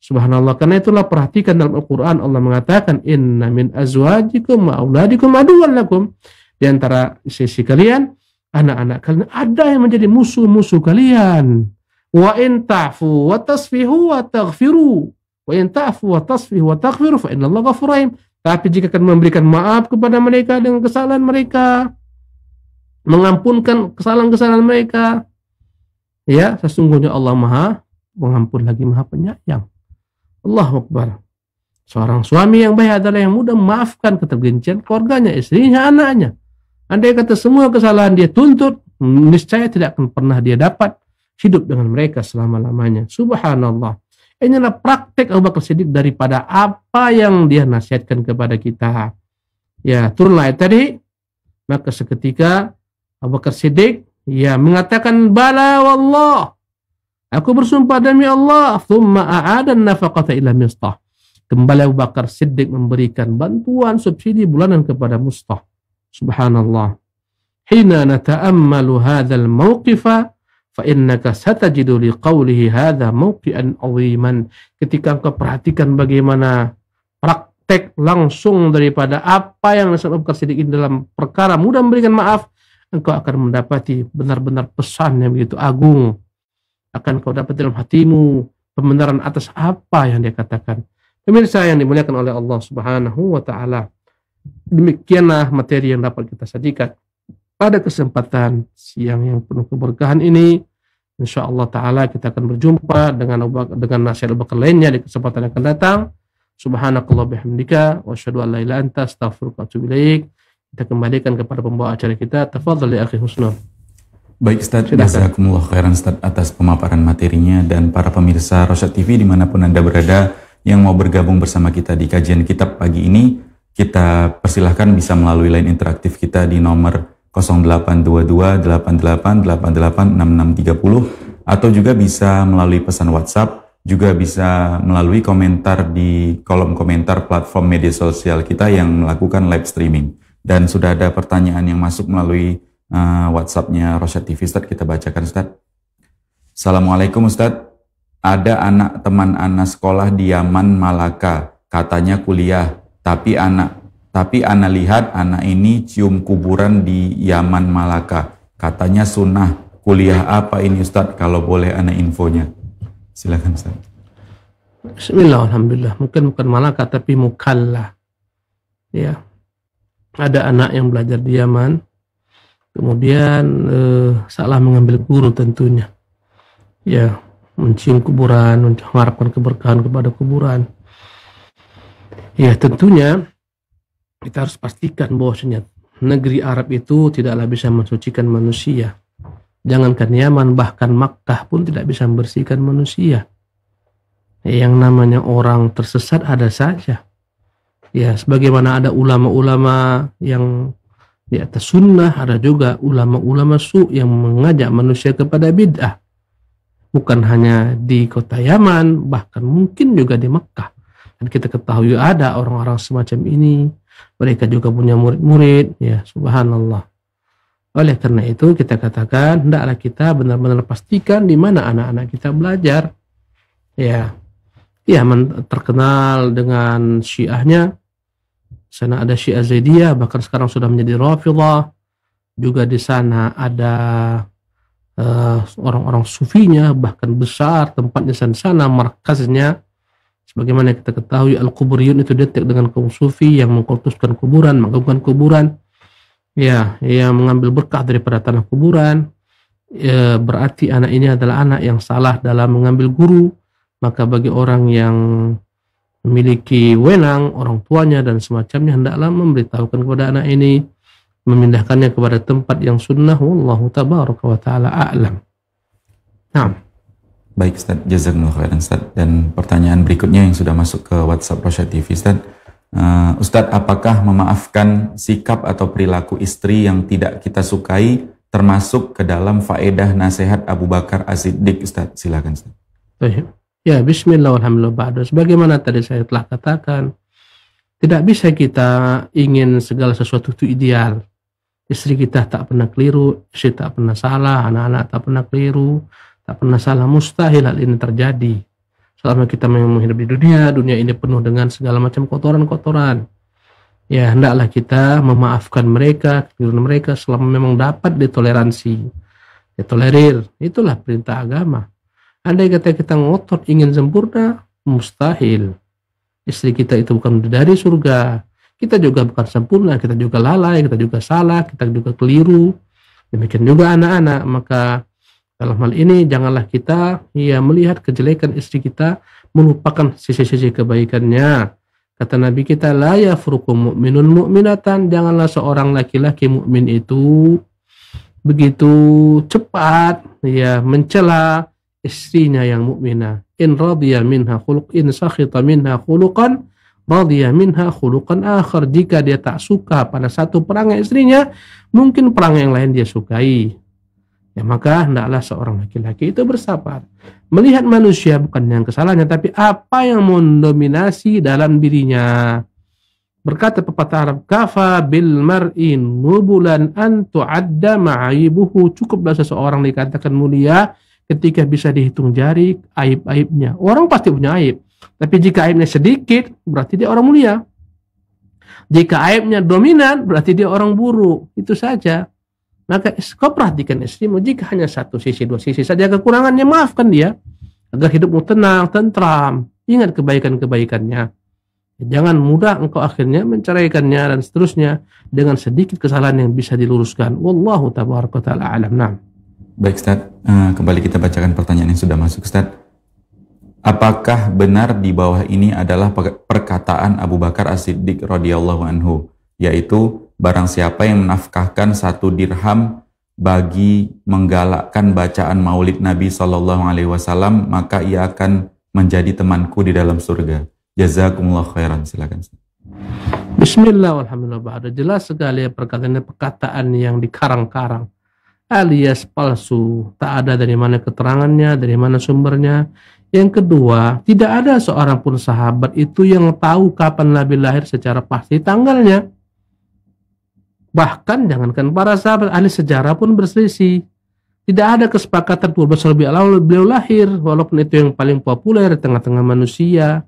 Subhanallah. Karena itulah perhatikan dalam Al-Quran Allah mengatakan, inna min azwajikum wa auladikum aduwwan lakum. Di antara sisi kalian, anak-anak kalian ada yang menjadi musuh-musuh kalian. Wa in ta'fu wa tasfihu wa taghfiru, wa in ta'fu wa tasfihu wa taghfiru fa innallaha ghafurur rahim. Tapi jika kalian memberikan maaf kepada mereka dengan kesalahan mereka, mengampunkan kesalahan-kesalahan mereka, ya sesungguhnya Allah Maha Pengampun lagi Maha Penyayang. Allahu Akbar. Seorang suami yang baik adalah yang mudah memaafkan ketergelinciran keluarganya, istrinya, anaknya. Andai kata semua kesalahan dia tuntut, niscaya tidak akan pernah dia dapat hidup dengan mereka selama-lamanya. Subhanallah. Inilah praktek Abu Bakar Siddiq daripada apa yang dia nasihatkan kepada kita. Ya, turunlah ayat tadi. Maka seketika Abu Bakar Siddiq mengatakan bala wallah. Aku bersumpah demi Allah. Thumma a'adan nafaqata ila Mistah. Kembali Abu Bakar Siddiq memberikan bantuan subsidi bulanan kepada Mistah. Subhanallah. Hina nata'ammalu hadzal mawqifa fa innaka satajidu liqaulihi hadza mawqi'an 'aziman. Ketika engkau perhatikan bagaimana praktek langsung daripada apa yang disampaikan Abu Bakar Siddiq dalam perkara mudah memberikan maaf, engkau akan mendapati benar-benar pesan yang begitu agung. Akan kau dapat dalam hatimu pembenaran atas apa yang dia katakan. Pemirsa yang dimuliakan oleh Allah Subhanahu wa taala. Demikianlah materi yang dapat kita sajikan pada kesempatan siang yang penuh keberkahan ini. Insyaallah taala kita akan berjumpa dengan nasihat Abu Bakar lainnya di kesempatan yang akan datang. Subhanakallah bihamdika wa asyhadu an la ilaha illa anta astaghfiruka wa atubu ilaik. Kita kembalikan kepada pembawa acara kita. Tafadhal ya akhi Husnul. Baik Ustaz, jazakumullah khairan Ustaz atas pemaparan materinya, dan para pemirsa Rosyad TV dimanapun Anda berada yang mau bergabung bersama kita di kajian kitab pagi ini, kita persilahkan bisa melalui line interaktif kita di nomor 082288886630, atau juga bisa melalui pesan WhatsApp, juga bisa melalui komentar di kolom komentar platform media sosial kita yang melakukan live streaming. Dan sudah ada pertanyaan yang masuk melalui WhatsApp-nya Rosyad TV, Ustaz, kita bacakan Ustaz. Assalamualaikum Ustaz, ada anak teman anak sekolah di Yaman Malaka, katanya kuliah, tapi anak lihat anak ini cium kuburan di Yaman Malaka. Katanya sunnah. Kuliah apa ini Ustaz? Kalau boleh anak infonya. Silakan Ustaz. Bismillah, alhamdulillah. Mungkin bukan Malaka tapi Mukalla. Ya. Ada anak yang belajar di Yaman. Kemudian salah mengambil guru tentunya. Ya, mencium kuburan, mengharapkan keberkahan kepada kuburan. Ya, tentunya kita harus pastikan bahwasanya negeri Arab itu tidaklah bisa mensucikan manusia. Jangankan Yaman, bahkan Makkah pun tidak bisa membersihkan manusia. Yang namanya orang tersesat ada saja. Ya, sebagaimana ada ulama-ulama yang di atas sunnah, ada juga ulama-ulama yang mengajak manusia kepada bid'ah. Bukan hanya di kota Yaman, bahkan mungkin juga di Makkah. Dan kita ketahui ada orang-orang semacam ini. Mereka juga punya murid-murid, ya subhanallah. Oleh karena itu kita katakan, hendaklah kita benar-benar pastikan di mana anak-anak kita belajar. Ya, terkenal dengan syiahnya. Sana ada Syiah Zaidiyah, bahkan sekarang sudah menjadi Rafidhah. Juga di sana ada orang-orang sufinya, bahkan besar tempatnya di sana, markaznya. Sebagaimana kita ketahui, Al-Quburiyun itu detik dengan kaum sufi yang mengkultuskan kuburan, mengagungkan kuburan, ya, yang mengambil berkah daripada tanah kuburan. Ya, berarti anak ini adalah anak yang salah dalam mengambil guru. Maka bagi orang yang memiliki wewenang, orang tuanya dan semacamnya, hendaklah memberitahukan kepada anak ini, memindahkannya kepada tempat yang sunnah. Wallahu tabaraka wa ta'ala a'lam. Nah. Baik Ustaz, jazakumullah khairan Ustaz. Dan pertanyaan berikutnya yang sudah masuk ke WhatsApp Rosyad TV Ustaz. Ustaz, apakah memaafkan sikap atau perilaku istri yang tidak kita sukai termasuk ke dalam faedah nasihat Abu Bakar As-Siddiq Ustaz? Silakan Ustaz. Ya, bismillah walhamdulillah ba'du. Sebagaimana tadi saya telah katakan, tidak bisa kita ingin segala sesuatu itu ideal. Istri kita tak pernah keliru, istri tak pernah salah, anak-anak tak pernah keliru, tak pernah salah. Mustahil hal ini terjadi. Selama kita memang hidup di dunia ini penuh dengan segala macam kotoran-kotoran. Ya, hendaklah kita memaafkan mereka, kekeliruan mereka selama memang dapat ditoleransi. Ditolerir, itulah perintah agama. Andai kata kita ngotot ingin sempurna, mustahil. Istri kita itu bukan dari surga. Kita juga bukan sempurna, kita juga lalai, kita juga salah, kita juga keliru. Demikian juga anak-anak. Maka dalam hal ini janganlah kita melihat kejelekan istri kita, melupakan sisi-sisi kebaikannya. Kata Nabi kita, la yafruqu mu'minun mu'minatan, janganlah seorang laki-laki mukmin itu begitu cepat ya mencela istrinya yang mukminah. In radiya minha khuluq, in sakhita minha khuluqan, radiya minha khuluqan akhar. Jika dia tak suka pada satu perangai istrinya, mungkin perangai yang lain dia sukai. Ya maka hendaklah seorang laki-laki itu bersabar, melihat manusia bukan yang kesalahannya, tapi apa yang mendominasi dalam dirinya. Berkata pepatah Arab, kafa bil mar'i nubulan an tu'adda ma'aibuhu. Cukuplah seseorang dikatakan mulia ketika bisa dihitung jari aib-aibnya. Orang pasti punya aib, tapi jika aibnya sedikit berarti dia orang mulia. Jika aibnya dominan berarti dia orang buruk. Itu saja. Maka kau perhatikan istrimu, jika hanya satu sisi, dua sisi saja kekurangannya, maafkan dia agar hidupmu tenang, tentram. Ingat kebaikan-kebaikannya. Jangan mudah engkau akhirnya menceraikannya dan seterusnya dengan sedikit kesalahan yang bisa diluruskan. Wallahu tabaraka ta'ala alam. Nah. Baik Ustaz, kembali kita bacakan pertanyaan yang sudah masuk Ustaz. Apakah benar di bawah ini adalah perkataan Abu Bakar As-Siddiq radhiyallahu anhu, yaitu barang siapa yang menafkahkan 1 dirham bagi menggalakkan bacaan maulid Nabi SAW, maka ia akan menjadi temanku di dalam surga. Jazakumullah khairan. Silakan. Bismillah walhamdulillah. Jelas sekali perkataan yang dikarang-karang alias palsu, tak ada dari mana keterangannya, dari mana sumbernya. Yang kedua, tidak ada seorang pun sahabat itu yang tahu kapan Nabi lahir secara pasti tanggalnya. Bahkan jangankan para sahabat, ahli sejarah pun berselisih. Tidak ada kesepakatan 12 Rabiul Awal beliau lahir, walaupun itu yang paling populer di tengah-tengah manusia.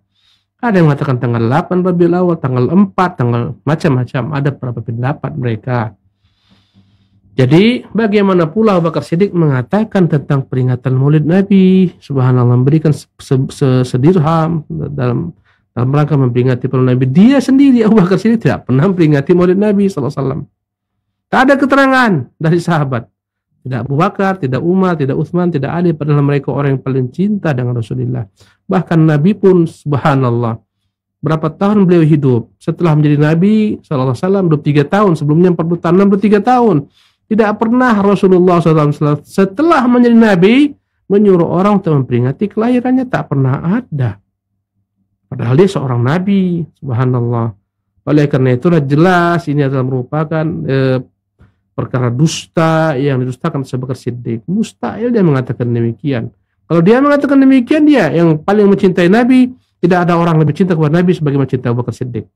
Ada yang mengatakan tanggal 8 Rabiul Awal, tanggal 4, tanggal macam-macam. Ada beberapa pendapat mereka. Jadi bagaimana pula Abu Bakar Siddiq mengatakan tentang peringatan Maulid Nabi, subhanallah, memberikan sedirham dalam rangka memperingati Maulid Nabi. Dia sendiri Abu Bakar Siddiq tidak pernah memperingati Maulid Nabi SAW. Tak ada keterangan dari sahabat. Tidak Abu Bakar, tidak Umar, tidak Utsman, tidak Ali, padahal mereka orang yang paling cinta dengan Rasulullah. Bahkan Nabi pun subhanallah, berapa tahun beliau hidup setelah menjadi Nabi SAW, 23 tahun, sebelumnya 40 tahun, 63 tahun. Tidak pernah Rasulullah SAW setelah menjadi Nabi menyuruh orang untuk memperingati kelahirannya, tak pernah ada. Padahal dia seorang Nabi, subhanallah. Oleh karena itulah jelas ini adalah merupakan perkara dusta yang didustakan Abu Bakar Siddiq. Mustahil dia mengatakan demikian. Kalau dia mengatakan demikian, dia yang paling mencintai Nabi. Tidak ada orang lebih cinta kepada Nabi sebagaimana cinta Abu Bakar Siddiq.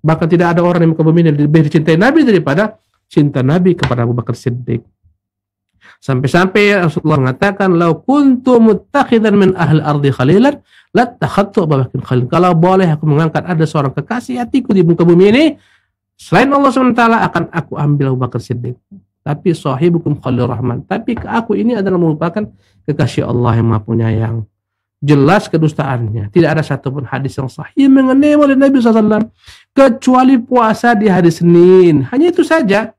Bahkan tidak ada orang yang lebih dicintai Nabi daripada cinta Nabi kepada Abu Bakar Siddiq. Sampai-sampai Rasulullah mengatakan, "Lau kuntu muttakhidan min ahli ardi khalilan, lattakhadtu Abu Bakar khalil." Kalau boleh aku mengangkat ada seorang kekasih hatiku di muka bumi ini, selain Allah SWT, akan aku ambil Abu Bakar Siddiq. Tapi sahibukum Khalil Rahman. Tapi aku ini adalah merupakan kekasih Allah yang Maha Penyayang. Jelas kedustaannya. Tidak ada satupun hadis yang sahih mengenai Maulid Nabi SAW kecuali puasa di hari Senin. Hanya itu saja.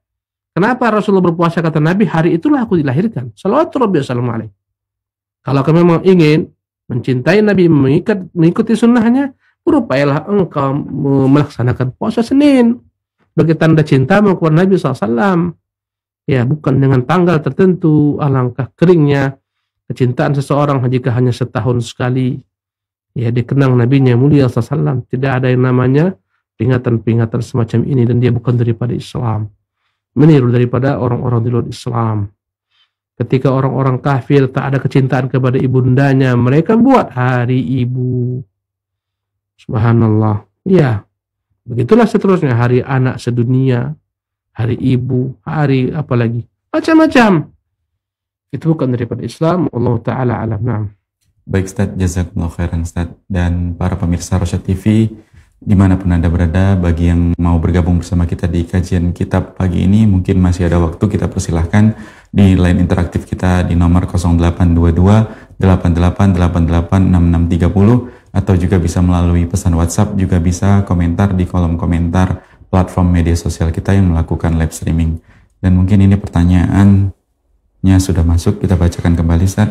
Kenapa Rasulullah berpuasa, kata Nabi, hari itulah aku dilahirkan. Salawatu Rabbi wassalamu alaih. Kalau kamu memang ingin mencintai Nabi, mengikuti sunnahnya, berupayalah engkau melaksanakan puasa Senin bagi tanda cintamu kepada Nabi SAW. Ya, bukan dengan tanggal tertentu. Alangkah keringnya kecintaan seseorang jika hanya setahun sekali ya dikenang nabinya mulia SAW. Tidak ada yang namanya peringatan-peringatan semacam ini, dan dia bukan daripada Islam, meniru daripada orang-orang di luar Islam. Ketika orang-orang kafir tak ada kecintaan kepada ibundanya, mereka buat hari ibu. Subhanallah. Ya, begitulah seterusnya, hari anak sedunia, hari ibu, hari apa lagi, macam-macam. Itu bukan daripada Islam. Allah Ta'ala alam. Nah. Baik Ustaz, jazakumullah khairan Ustaz. Dan para pemirsa Rosyad TV dimanapun Anda berada, bagi yang mau bergabung bersama kita di kajian kitab pagi ini, mungkin masih ada waktu, kita persilahkan di line interaktif kita di nomor 0822 8888 6630, atau juga bisa melalui pesan WhatsApp, juga bisa komentar di kolom komentar platform media sosial kita yang melakukan live streaming. Dan mungkin ini pertanyaannya sudah masuk, kita bacakan kembali Ustaz.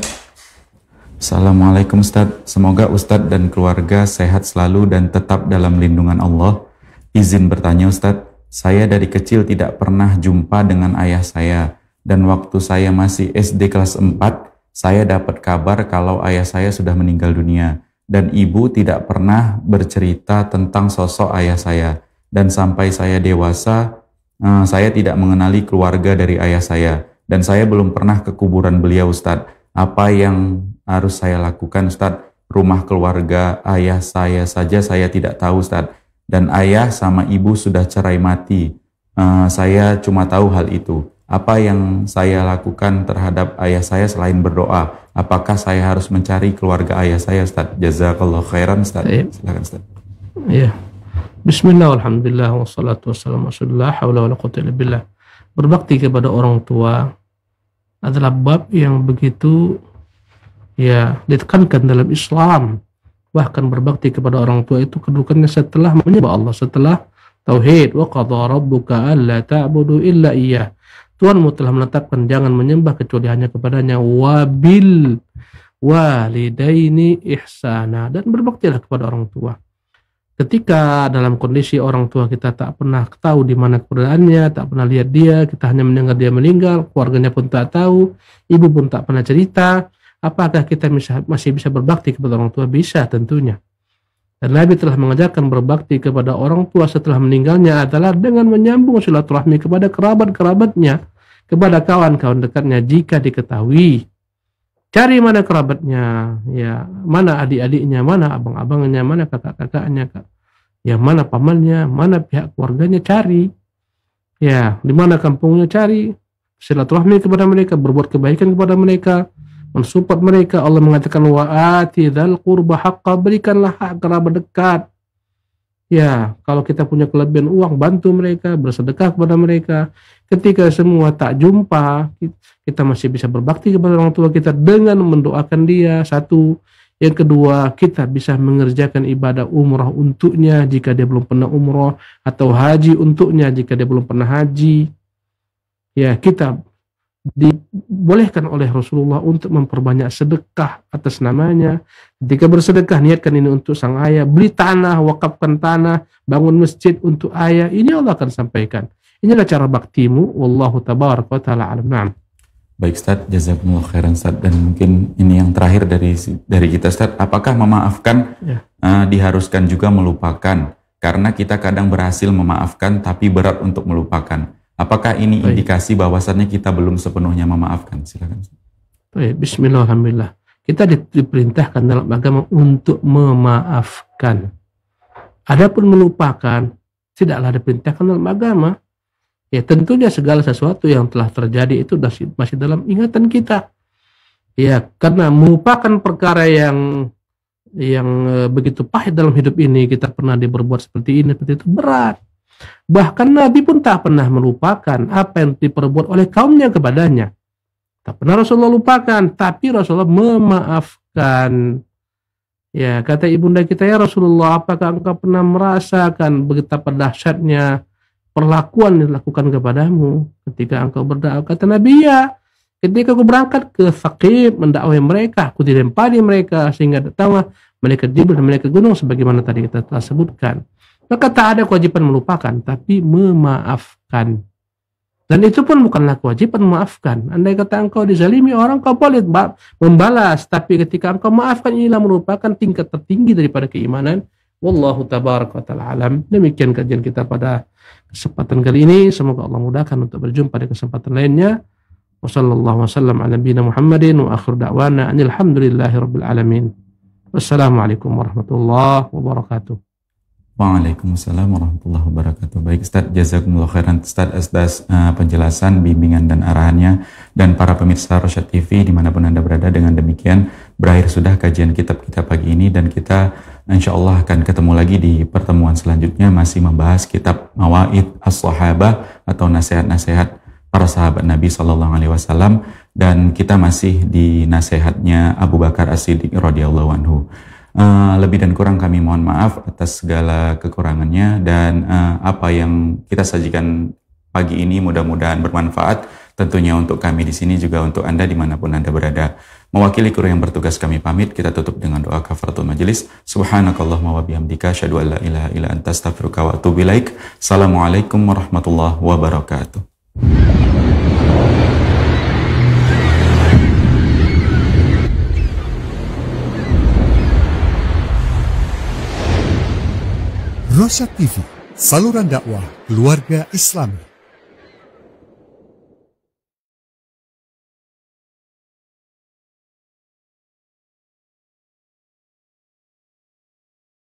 Assalamualaikum Ustaz, semoga Ustaz dan keluarga sehat selalu dan tetap dalam lindungan Allah. Izin bertanya Ustaz, saya dari kecil tidak pernah jumpa dengan ayah saya. Dan waktu saya masih SD kelas 4, saya dapat kabar kalau ayah saya sudah meninggal dunia. Dan ibu tidak pernah bercerita tentang sosok ayah saya. Dan sampai saya dewasa, saya tidak mengenali keluarga dari ayah saya. Dan saya belum pernah ke kuburan beliau, Ustadz. Apa yang harus saya lakukan, Ustadz? Rumah keluarga ayah saya saja saya tidak tahu, Ustadz. Dan ayah sama ibu sudah cerai mati. Saya cuma tahu hal itu. Apa yang saya lakukan terhadap ayah saya selain berdoa? Apakah saya harus mencari keluarga ayah saya, Ustaz? Jazakallah khairan, Ustaz. Silakan, Ustaz. Iya. Bismillah, alhamdulillah, wassalatu wassalamu ala haula wala quwwata illa billah. Berbakti kepada orang tua adalah bab yang begitu ditekankan dalam Islam. Bahkan berbakti kepada orang tua itu kedudukannya setelah menyembah Allah, setelah tauhid. Wa qadha rabbuka alla ta'budu illa iyyah. Tuhanmu telah menetapkan jangan menyembah kecuali hanya kepadanya. Wabil walidaini ihsana. Dan berbaktilah kepada orang tua. Ketika dalam kondisi orang tua kita tak pernah tahu di mana keberadaannya, tak pernah lihat dia, kita hanya mendengar dia meninggal, keluarganya pun tak tahu, ibu pun tak pernah cerita, apakah kita masih bisa berbakti kepada orang tua? Bisa tentunya. Dan Nabi telah mengajarkan berbakti kepada orang tua setelah meninggalnya adalah dengan menyambung silaturahmi kepada kerabat-kerabatnya, kepada kawan-kawan dekatnya jika diketahui. Cari mana kerabatnya, mana adik-adiknya, mana abang-abangnya, mana kakak-kakaknya, mana pamannya, mana pihak keluarganya, cari. Di mana kampungnya, cari. Silaturahmi kepada mereka, berbuat kebaikan kepada mereka, mensupport mereka. Allah mengatakan wa ati dzal qurba haqqa, berikanlah hak kerabat dekat. Kalau kita punya kelebihan uang, bantu mereka, bersedekah kepada mereka. Ketika semua tak jumpa, kita masih bisa berbakti kepada orang tua kita dengan mendoakan dia. Satu. Yang kedua, kita bisa mengerjakan ibadah umrah untuknya jika dia belum pernah umrah, atau haji untuknya jika dia belum pernah haji. Kita dibolehkan oleh Rasulullah untuk memperbanyak sedekah atas namanya. Ketika bersedekah, niatkan ini untuk sang ayah. Beli tanah, wakafkan tanah, bangun masjid untuk ayah. Ini Allah akan sampaikan. Inilah cara baktimu. Wallahu tabaraka wa ta'ala alam. Na'am. Baik, Ustaz, jazakumullah khairan, Ustaz. Dan mungkin ini yang terakhir dari kita, Ustaz. Apakah memaafkan diharuskan juga melupakan? Karena kita kadang berhasil memaafkan tapi berat untuk melupakan. Apakah ini indikasi bahwasannya kita belum sepenuhnya memaafkan? Silakan. Bismillah, alhamdulillah. Kita diperintahkan dalam agama untuk memaafkan. Adapun melupakan tidaklah diperintahkan dalam agama. Tentunya segala sesuatu yang telah terjadi itu masih dalam ingatan kita. Karena melupakan perkara yang begitu pahit dalam hidup ini, kita pernah diperbuat seperti ini, seperti itu, berat. Bahkan Nabi pun tak pernah melupakan apa yang diperbuat oleh kaumnya kepadanya. Tak pernah Rasulullah lupakan, tapi Rasulullah memaafkan. Kata ibunda kita, ya Rasulullah, apakah engkau pernah merasakan betapa dahsyatnya perlakuan yang dilakukan kepadamu ketika engkau berdakwah? Kata Nabi, ketika aku berangkat ke Thaqif mendakwai mereka, aku dilempari mereka sehingga datanglah malaikat Jibril dan malaikat gunung sebagaimana tadi kita telah sebutkan. Maka tak ada kewajiban melupakan, tapi memaafkan. Dan itu pun bukanlah kewajiban memaafkan. Andai kata engkau dizalimi orang, kau boleh membalas. Tapi ketika engkau maafkan, inilah merupakan tingkat tertinggi daripada keimanan. Wallahu tabaraka wa ta'ala alam. Demikian kajian kita pada kesempatan kali ini. Semoga Allah mudahkan untuk berjumpa di kesempatan lainnya. Wassallallahu wasallam ala nabiyina Muhammadin wa akhir da'wana alhamdulillahi rabbil alamin. Wassalamualaikum warahmatullahi wabarakatuh. Waalaikumsalam warahmatullahi wabarakatuh. Baik, Ustaz, jazakumullah khairan, Ustaz, atas penjelasan, bimbingan dan arahannya. Dan para pemirsa Rosyad TV dimanapun Anda berada, dengan demikian berakhir sudah kajian kitab kita pagi ini, dan kita insya Allah akan ketemu lagi di pertemuan selanjutnya, masih membahas kitab Mawaid As-Sahabah atau nasihat-nasihat para sahabat Nabi SAW, dan kita masih di nasihatnya Abu Bakar As-Siddiq radhiyallahu anhu. Lebih dan kurang kami mohon maaf atas segala kekurangannya, dan apa yang kita sajikan pagi ini mudah-mudahan bermanfaat tentunya untuk kami di sini, juga untuk Anda dimanapun Anda berada. Mewakili kru yang bertugas kami pamit, kita tutup dengan doa kafaratul majelis. Subhanakallahumma wa bihamdika asyhadu an la ilaha illa anta astaghfiruka wa atubu ilaik. Assalamualaikum warahmatullahi wabarakatuh. Rosyad TV, saluran dakwah keluarga Islam.